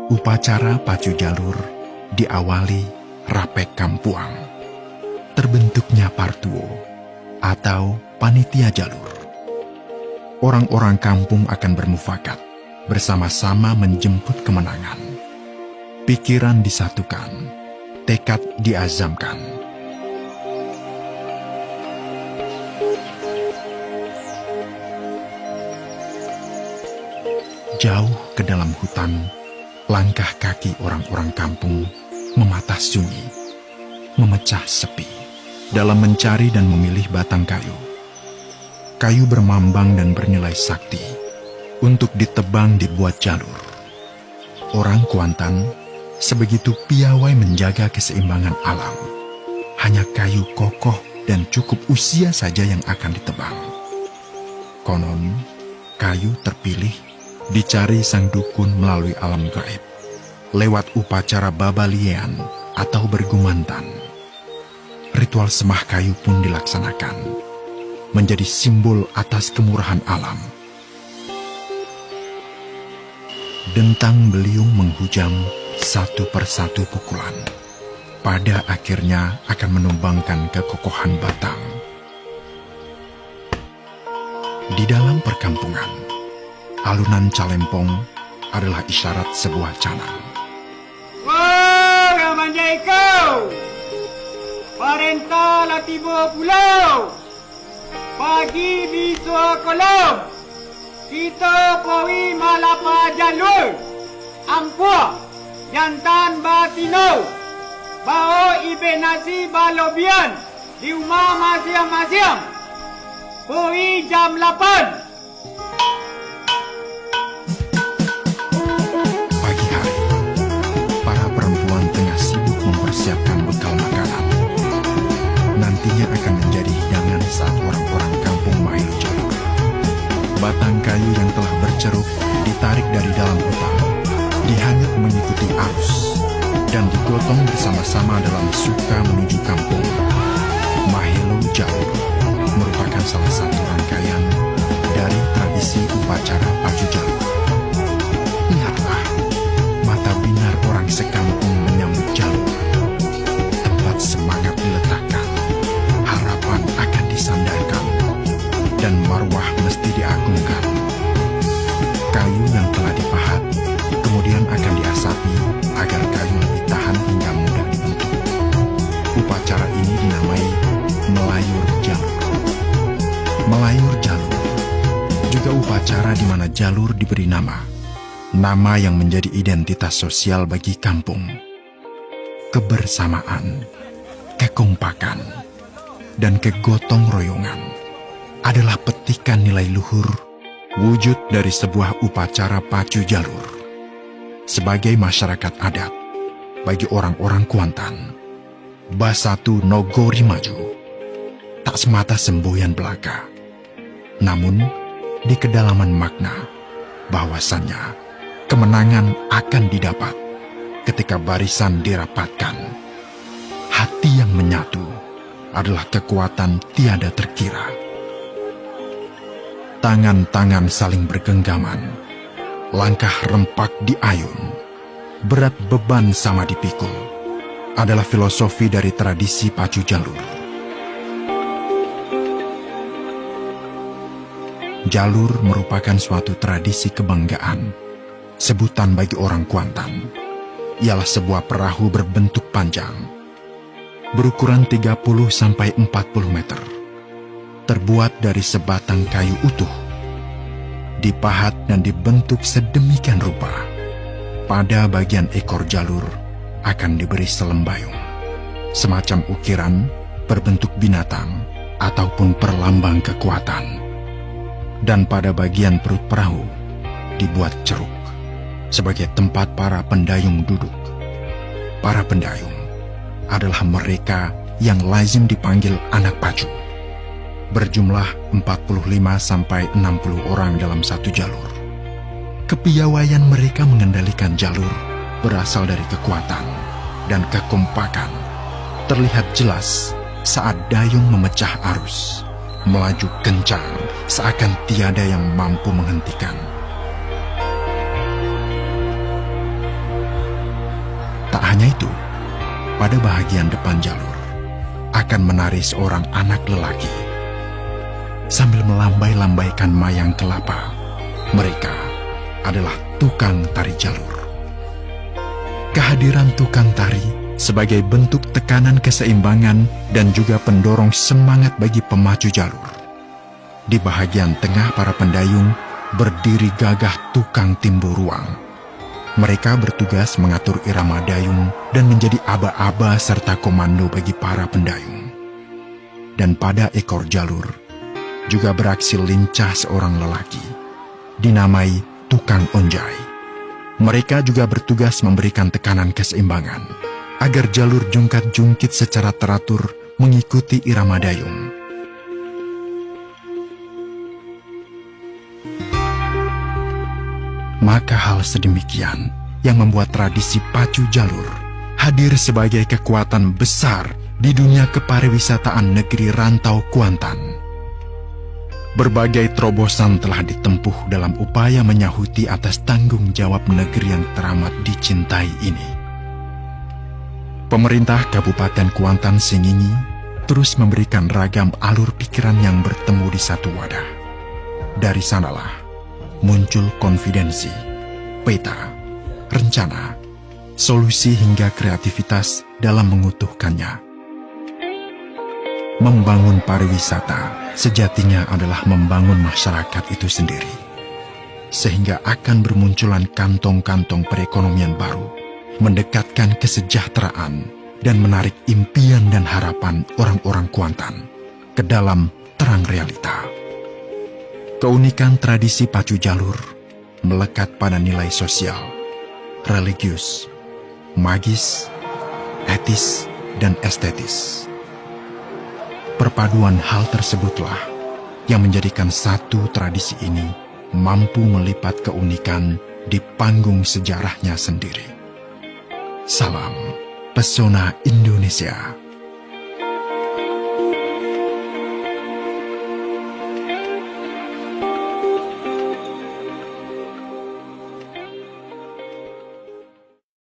Upacara pacu jalur diawali rapek kampuang. Terbentuknya partuo atau panitia jalur. Orang-orang kampung akan bermufakat, bersama-sama menjemput kemenangan. Pikiran disatukan, tekad diazamkan. Jauh ke dalam hutan, langkah kaki orang-orang kampung mematah sunyi, memecah sepi dalam mencari dan memilih batang kayu. Kayu bermambang dan bernilai sakti untuk ditebang dibuat jalur. Orang Kuantan sebegitu piawai menjaga keseimbangan alam. Hanya kayu kokoh dan cukup usia saja yang akan ditebang. Konon, kayu terpilih dicari sang dukun melalui alam gaib, lewat upacara babalian atau bergumantan. Ritual semah kayu pun dilaksanakan, menjadi simbol atas kemurahan alam. Dentang beliung menghujam satu persatu pukulan. Pada akhirnya akan menumbangkan kekokohan batang. Di dalam perkampungan, alunan calempong adalah isyarat sebuah canang. Wah, ramanya ikau! Parenta latibo pulau! Pagi biswa kolom! Kita pawi malapa jalur! Ampua! Jantan batino! Bao ibe nasi balobian! Di rumah masing-masing! Pawi jam 8! Mempersiapkan bekal makanan. Nantinya akan menjadi hidangan saat orang-orang kampung Mahelu Jalur. Batang kayu yang telah berceruk ditarik dari dalam hutan, dihanyut mengikuti arus, dan digotong bersama-sama dalam suka menuju kampung. Mahelu Jalur merupakan salah satu rangkaian dari tradisi upacara pacu jalur. Lihatlah, mata binar orang sekampung menyambut jalur. Semangat diletakkan, harapan akan disandarkan, dan marwah mesti diagungkan. Kayu yang telah dipahat kemudian akan diasapi agar kayu lebih tahan hingga mudah dibentuk. Upacara ini dinamai melayur jalur. Melayur jalur juga upacara di mana jalur diberi nama yang menjadi identitas sosial bagi kampung. Kebersamaan, kekompakan, dan kegotong royongan adalah petikan nilai luhur wujud dari sebuah upacara pacu jalur. Sebagai masyarakat adat, bagi orang-orang Kuantan, Basatu Nogori Maju tak semata semboyan belaka, namun di kedalaman makna bahwasannya kemenangan akan didapat ketika barisan dirapatkan. Hati yang menyatu adalah kekuatan tiada terkira. Tangan-tangan saling bergenggaman, langkah rempak diayun, berat beban sama dipikul, adalah filosofi dari tradisi pacu jalur. Jalur merupakan suatu tradisi kebanggaan, sebutan bagi orang Kuantan. Ialah sebuah perahu berbentuk panjang, berukuran 30-40 meter, terbuat dari sebatang kayu utuh, dipahat dan dibentuk sedemikian rupa. Pada bagian ekor jalur akan diberi selembayung, semacam ukiran berbentuk binatang ataupun perlambang kekuatan. Dan pada bagian perut perahu dibuat ceruk sebagai tempat para pendayung duduk. Para pendayung adalah mereka yang lazim dipanggil anak pacu. Berjumlah 45-60 orang dalam satu jalur. Kepiawaian mereka mengendalikan jalur berasal dari kekuatan dan kekompakan. Terlihat jelas saat dayung memecah arus, melaju kencang seakan tiada yang mampu menghentikan. Tak hanya itu, pada bahagian depan jalur akan menari seorang anak lelaki. Sambil melambai-lambaikan mayang kelapa, mereka adalah tukang tari jalur. Kehadiran tukang tari sebagai bentuk tekanan keseimbangan dan juga pendorong semangat bagi pemacu jalur. Di bahagian tengah para pendayung berdiri gagah tukang timbul ruang. Mereka bertugas mengatur irama dayung dan menjadi aba-aba serta komando bagi para pendayung. Dan pada ekor jalur juga beraksi lincah seorang lelaki, dinamai tukang onjai. Mereka juga bertugas memberikan tekanan keseimbangan agar jalur jungkat-jungkit secara teratur mengikuti irama dayung. Maka hal sedemikian yang membuat tradisi pacu jalur hadir sebagai kekuatan besar di dunia kepariwisataan negeri rantau Kuantan. Berbagai terobosan telah ditempuh dalam upaya menyahuti atas tanggung jawab negeri yang teramat dicintai ini. Pemerintah Kabupaten Kuantan Sengingi terus memberikan ragam alur pikiran yang bertemu di satu wadah. Dari sanalah muncul konfidensi, peta, rencana, solusi hingga kreativitas dalam mengutuhkannya. Membangun pariwisata sejatinya adalah membangun masyarakat itu sendiri. Sehingga akan bermunculan kantong-kantong perekonomian baru, mendekatkan kesejahteraan dan menarik impian dan harapan orang-orang Kuantan ke dalam terang realita. Keunikan tradisi pacu jalur melekat pada nilai sosial, religius, magis, etis, dan estetis. Perpaduan hal tersebutlah yang menjadikan satu tradisi ini mampu melipat keunikan di panggung sejarahnya sendiri. Salam Pesona Indonesia.